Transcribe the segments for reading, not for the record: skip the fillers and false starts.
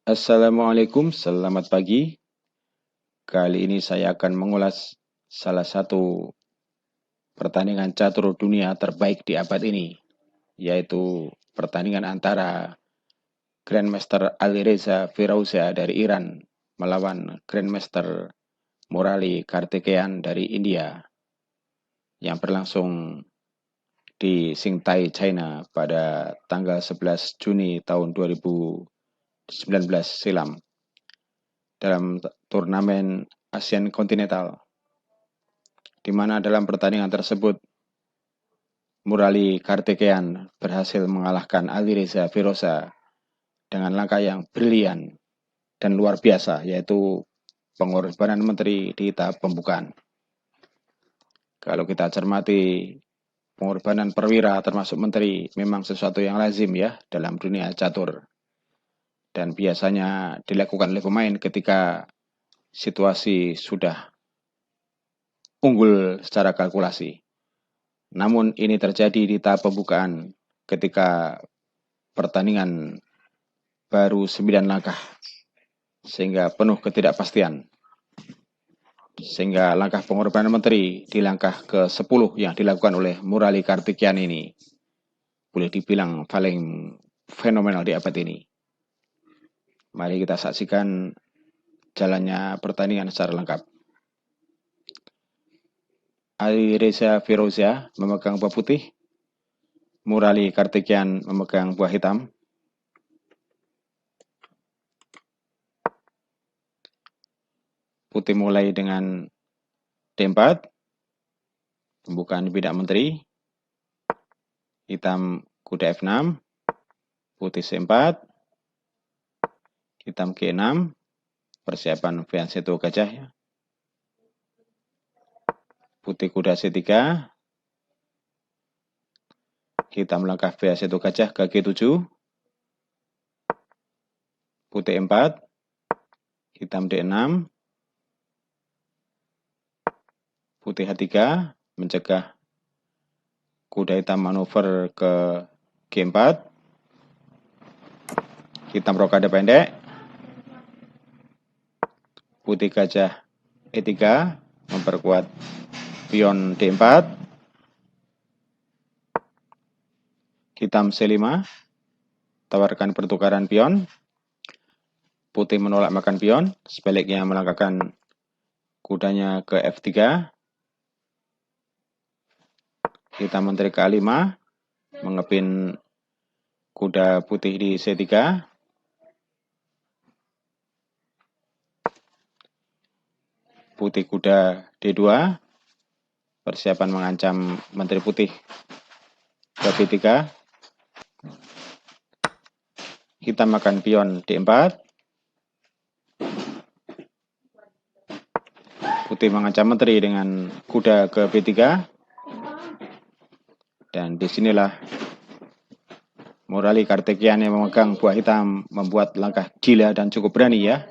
Assalamualaikum, selamat pagi. Kali ini saya akan mengulas salah satu pertandingan catur dunia terbaik di abad ini, yaitu pertandingan antara Grandmaster Alireza Firouzja dari Iran melawan Grandmaster Murali Kartikeyan dari India yang berlangsung di Qingdao, China pada tanggal 11 Juni tahun 2019 silam dalam turnamen Asian Continental, di mana dalam pertandingan tersebut Murali Kartikeyan berhasil mengalahkan Alireza Firouzja dengan langkah yang brilian dan luar biasa, yaitu pengorbanan menteri di tahap pembukaan. Kalau kita cermati, pengorbanan perwira termasuk menteri memang sesuatu yang lazim ya dalam dunia catur, dan biasanya dilakukan oleh pemain ketika situasi sudah unggul secara kalkulasi. Namun ini terjadi di tahap pembukaan ketika pertandingan baru 9 langkah, sehingga penuh ketidakpastian. Sehingga langkah pengorbanan menteri di langkah ke-10 yang dilakukan oleh Murali Kartikeyan ini boleh dibilang paling fenomenal di abad ini. Mari kita saksikan jalannya pertandingan secara lengkap. Alireza Firouzja memegang buah putih, Murali Kartikeyan memegang buah hitam. Putih mulai dengan D4, pembukaan bidak menteri, hitam kuda F6, putih C4, hitam G6, persiapan fianchetto gajah ya. Putih kuda C3, hitam langkah fianchetto gajah ke G7, putih E4, hitam D6, putih H3 mencegah kuda hitam manuver ke G4, hitam rokade pendek, putih gajah E3 memperkuat pion D4, hitam C5 tawarkan pertukaran pion, putih menolak makan pion, sebaliknya melangkahkan kudanya ke F3, hitam menteri ke A5 mengepin kuda putih di C3, putih kuda D2, persiapan mengancam menteri putih ke B3, hitam makan pion D4, putih mengancam menteri dengan kuda ke B3, dan disinilah Murali Kartikeyan yang memegang buah hitam membuat langkah gila dan cukup berani ya.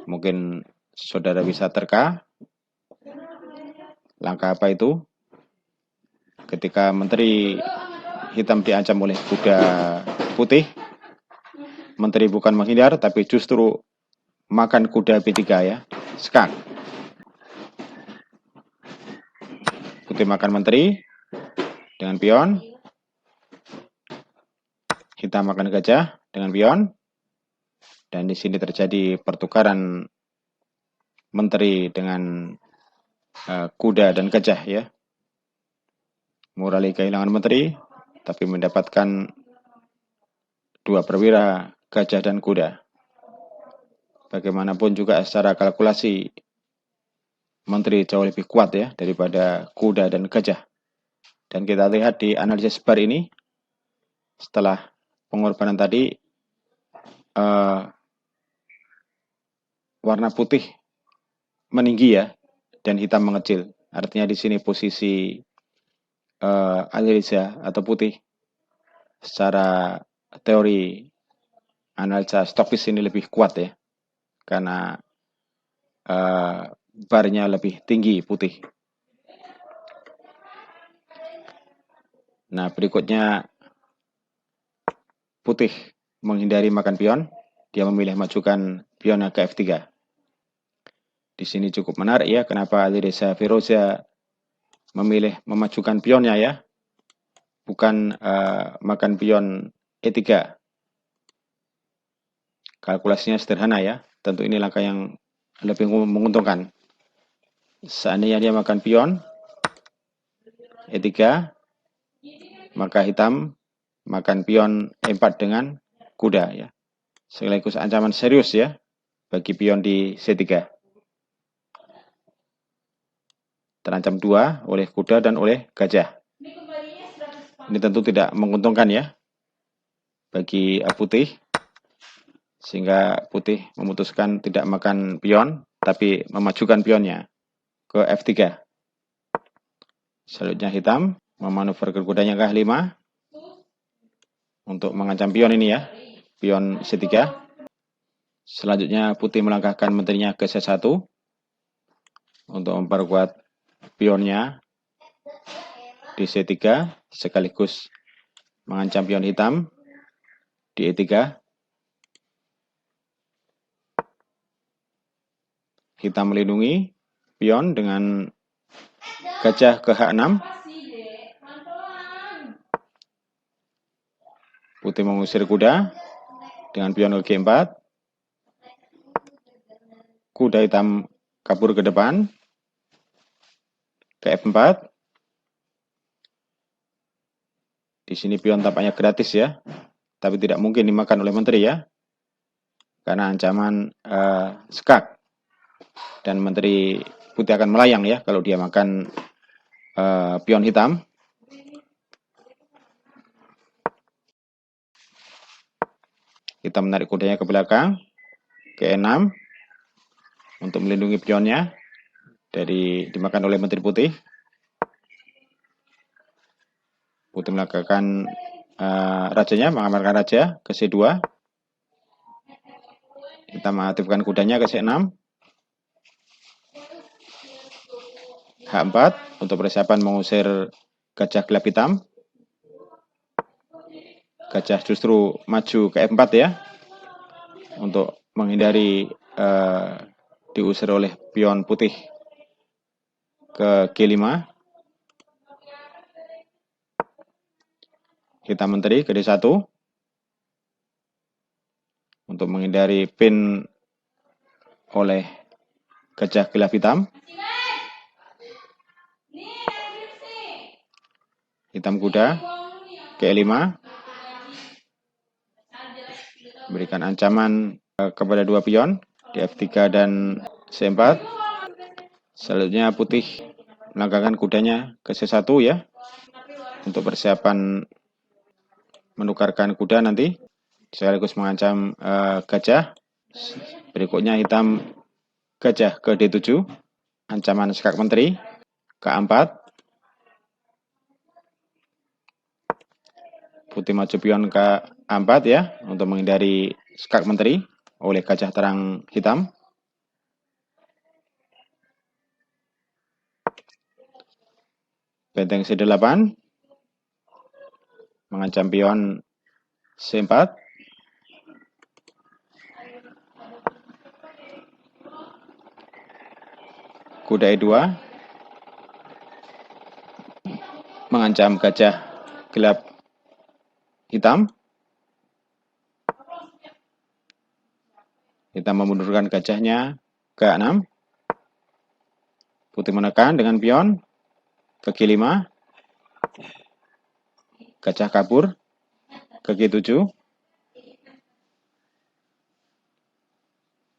Mungkin saudara bisa terka langkah apa itu? Ketika menteri hitam diancam oleh kuda putih, menteri bukan menghindar tapi justru makan kuda B3 ya, skak. Putih makan menteri dengan pion, hitam makan gajah dengan pion, dan di sini terjadi pertukaran menteri dengan kuda dan gajah ya. Murali kehilangan menteri, tapi mendapatkan dua perwira gajah dan kuda. Bagaimanapun juga secara kalkulasi menteri jauh lebih kuat ya daripada kuda dan gajah. Dan kita lihat di analisis bar ini, setelah pengorbanan tadi, warna putih meninggi ya dan hitam mengecil. Artinya di sini posisi Alireza atau putih secara teori analisa stokis ini lebih kuat ya, karena barnya lebih tinggi putih. Nah berikutnya putih menghindari makan pion, dia memilih majukan pionnya ke F3. Di sini cukup menarik ya, kenapa Alireza Firoza memilih memajukan pionnya ya, bukan makan pion E3. Kalkulasinya sederhana ya, tentu ini langkah yang lebih menguntungkan. Seandainya dia makan pion E3, maka hitam makan pion E4 dengan kuda ya. Sekaligus ancaman serius ya bagi pion di C3. Terancam 2 oleh kuda dan oleh gajah. Ini tentu tidak menguntungkan ya bagi putih, sehingga putih memutuskan tidak makan pion, tapi memajukan pionnya ke F3. Selanjutnya hitam memanuver kudanya ke H5 untuk mengancam pion ini ya, pion C3. Selanjutnya putih melangkahkan menterinya ke C1 untuk memperkuat pionnya di C3, sekaligus mengancam pion hitam di E3. Hitam melindungi pion dengan gajah ke H6. Putih mengusir kuda dengan pion ke G4. Kuda hitam kabur ke depan ke F4. Di sini pion tampaknya gratis ya, tapi tidak mungkin dimakan oleh menteri ya, karena ancaman skak, dan menteri putih akan melayang ya kalau dia makan pion hitam. Hitam menarik kudanya ke belakang ke E6 untuk melindungi pionnya dari dimakan oleh menteri putih. Putih melakukan rajanya, mengamankan raja ke C2. Kita mengaktifkan kudanya ke C6. H4 untuk persiapan mengusir gajah gelap hitam. Gajah justru maju ke F4 ya, untuk menghindari diusir oleh pion putih ke G5. Hitam menteri ke D1 untuk menghindari pin oleh gajah gelap hitam. Hitam kuda ke E5, berikan ancaman kepada dua pion di F3 dan C4. Selanjutnya putih melangkahkan kudanya ke C1 ya, untuk persiapan menukarkan kuda nanti, sekaligus mengancam gajah. Berikutnya hitam gajah ke D7, ancaman skak menteri ke A4. Putih maju pion ke A4 ya, untuk menghindari skak menteri oleh gajah terang hitam. Benteng C8 mengancam pion C4. Kuda E2 mengancam gajah gelap hitam. Hitam memundurkan gajahnya ke A6. Putih menekan dengan pion ke G5. Gajah kabur ke G7.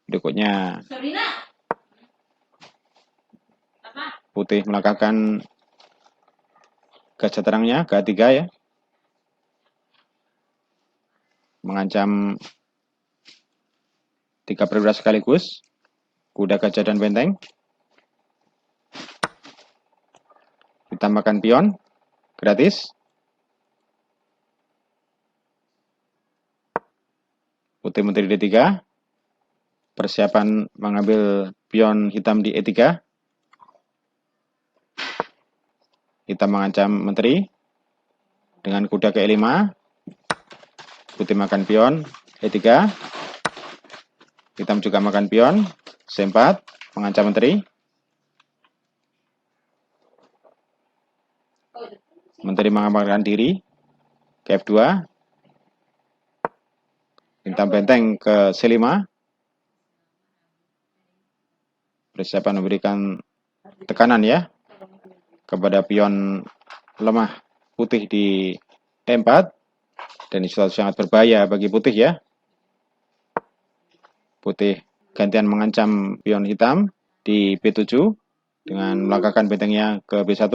Berikutnya putih melangkahkan gajah terangnya ke A3 ya, mengancam 3 perwira sekaligus, kuda, gajah, dan benteng. Hitam makan pion gratis. Putih menteri D3, persiapan mengambil pion hitam di E3. Hitam mengancam menteri dengan kuda ke E5. Putih makan pion E3. Hitam juga makan pion C4, mengancam menteri. Menteri mengamankan diri ke F2. Hitam benteng ke C5. Persiapan memberikan tekanan ya kepada pion lemah putih di E4. Dan ini suatu sangat berbahaya bagi putih ya. Putih gantian mengancam pion hitam di B7 dengan melangkahkan bentengnya ke B1.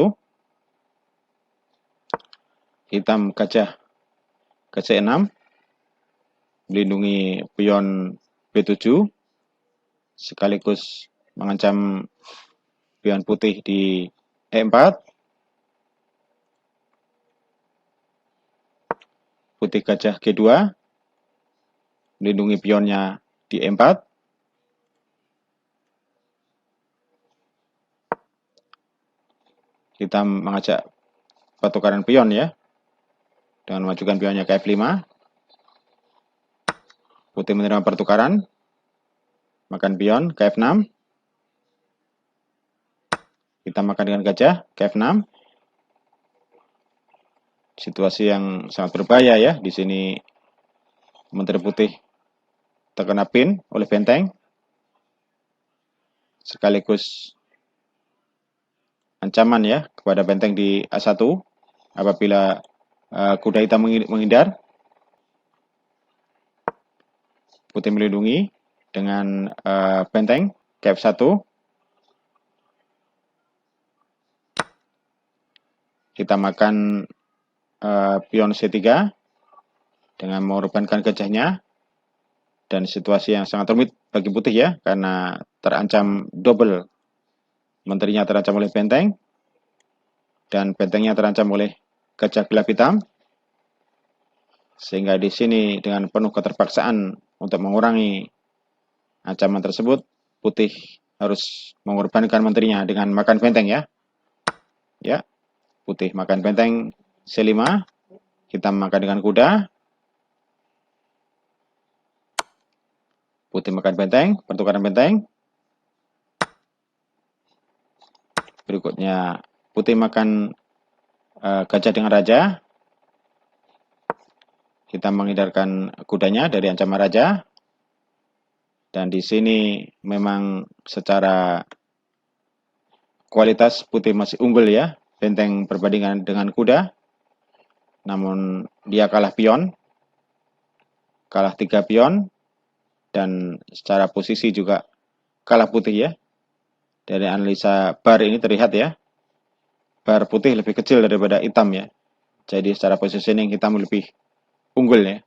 Hitam gajah ke C6 melindungi pion B7 sekaligus mengancam pion putih di E4. Putih gajah G2 melindungi pionnya di E4. Hitam mengajak pertukaran pion ya dengan memajukan pionnya ke F5. Putih menerima pertukaran, makan pion ke F6. Hitam makan dengan gajah ke F6. Situasi yang sangat berbahaya ya. Di sini menteri putih terkena pin oleh benteng. Sekaligus ancaman ya kepada benteng di A1 apabila kuda hitam menghindar. Putih melindungi dengan benteng ke F1. Hitam makan pion C3 dengan mengorbankan gajahnya. Dan situasi yang sangat rumit bagi putih ya, karena terancam double. Menterinya terancam oleh benteng, dan bentengnya terancam oleh gajah gelap hitam. Sehingga di sini dengan penuh keterpaksaan untuk mengurangi ancaman tersebut, putih harus mengorbankan menterinya dengan makan benteng ya. Ya, putih makan benteng C5, hitam makan dengan kuda. Putih makan benteng, pertukaran benteng. Berikutnya putih makan gajah dengan raja. Hitam menghindarkan kudanya dari ancaman raja. Dan di sini memang secara kualitas putih masih unggul ya. Benteng perbandingan dengan kuda. Namun dia kalah pion. Kalah 3 pion. Dan secara posisi juga kalah putih ya. Dari analisa bar ini terlihat ya. Bar putih lebih kecil daripada hitam ya. Jadi secara positioning hitam lebih unggul ya.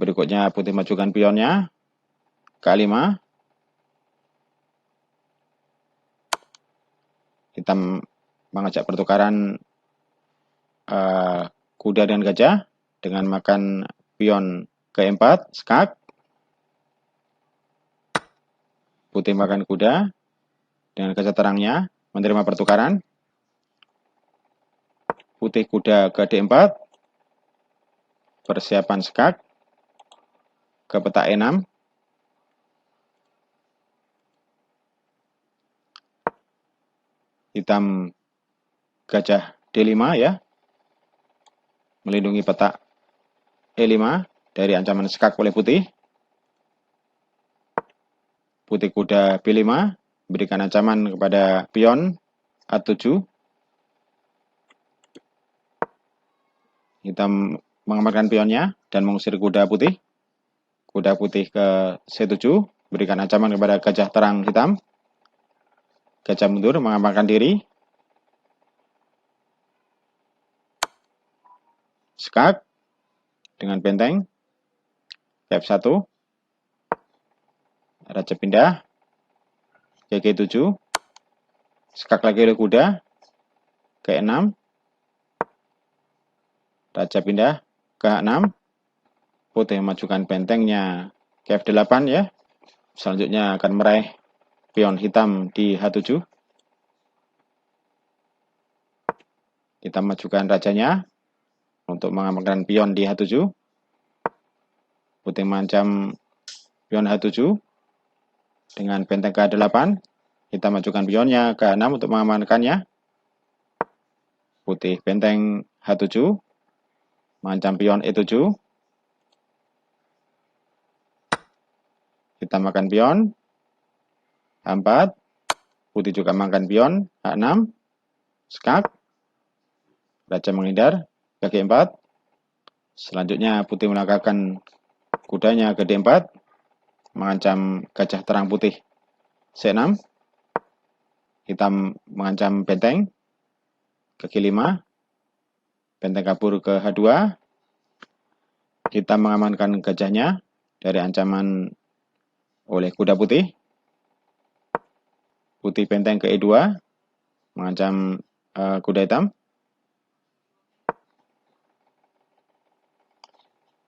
Berikutnya putih majukan pionnya. K5. Hitam mengajak pertukaran kuda dan gajah dengan makan pion ke4, skak. Putih makan kuda dengan gajah terangnya menerima pertukaran. Putih kuda ke D4. Persiapan skak ke peta E6. Hitam gajah D5 ya. Melindungi peta E5 dari ancaman skak oleh putih. Putih kuda B5 berikan ancaman kepada pion A7. Hitam mengamankan pionnya dan mengusir kuda putih. Kuda putih ke C7 berikan ancaman kepada gajah terang hitam. Gajah mundur mengamankan diri. Skak dengan benteng F1. Raja pindah ke G7. Skak lagi oleh kuda ke E6. Raja pindah ke H6. Putih memajukan bentengnya ke F8 ya. Selanjutnya akan meraih pion hitam di H7. Kita majukan rajanya untuk mengamankan pion di H7. Putih mengancam pion H7 dengan benteng ke 8. Kita majukan pionnya ke 6 untuk mengamankannya. Putih benteng H7 mengancam pion E7. Kita makan pion H4. Putih juga makan pion H6. Skak. Raja menghindar ke G4. Selanjutnya putih melangkahkan kudanya ke D4. Mengancam gajah terang putih C6. Hitam mengancam benteng ke G5. Benteng kabur ke H2. Hitam mengamankan gajahnya dari ancaman oleh kuda putih. Putih benteng ke E2. Mengancam kuda hitam.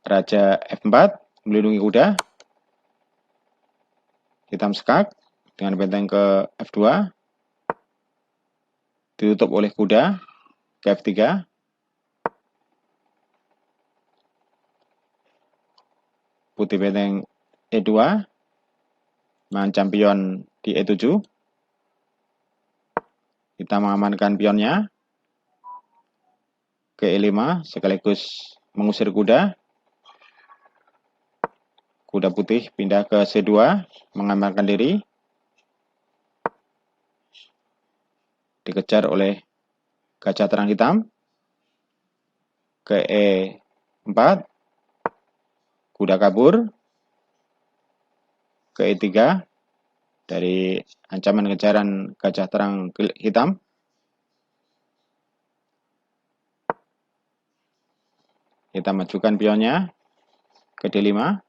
Raja F4 melindungi kuda. Hitam skak dengan benteng ke F2. Ditutup oleh kuda ke F3. Putih benteng E2. Mengancam pion di E7. Kita mengamankan pionnya ke E5 sekaligus mengusir kuda. Kuda putih pindah ke C2 mengamankan diri. Dikejar oleh gajah terang hitam ke E4. Kuda kabur ke E3 dari ancaman kejaran gajah terang hitam. Kita majukan pionnya ke D5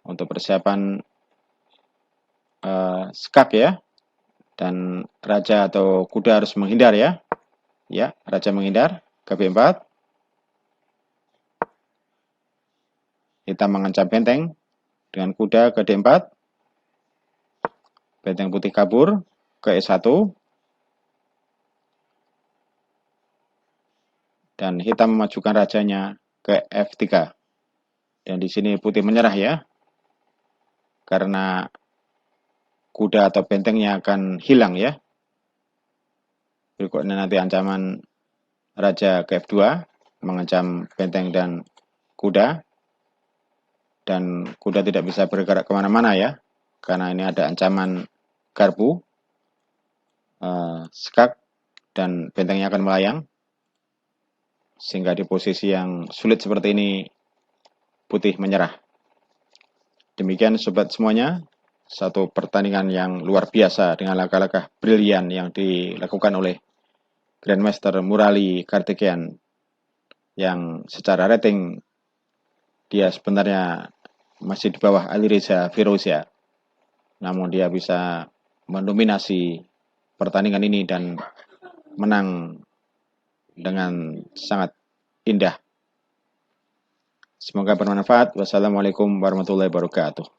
untuk persiapan skak ya. Dan raja atau kuda harus menghindar ya. Ya, raja menghindar ke B4. Hitam mengancam benteng dengan kuda ke D4. Benteng putih kabur ke E1. Dan hitam memajukan rajanya ke F3. Dan di sini putih menyerah ya. Karena kuda atau bentengnya akan hilang ya. Berikutnya nanti ancaman raja ke F2 mengancam benteng dan kuda. Dan kuda tidak bisa bergerak kemana-mana ya. Karena ini ada ancaman garpu, skak, dan bentengnya akan melayang. Sehingga di posisi yang sulit seperti ini putih menyerah. Demikian sobat semuanya, satu pertandingan yang luar biasa dengan langkah-langkah brilian yang dilakukan oleh Grandmaster Murali Kartikeyan yang secara rating dia sebenarnya masih di bawah Alireza Firouzja. Namun dia bisa mendominasi pertandingan ini dan menang dengan sangat indah. Semoga bermanfaat. Wassalamualaikum warahmatullahi wabarakatuh.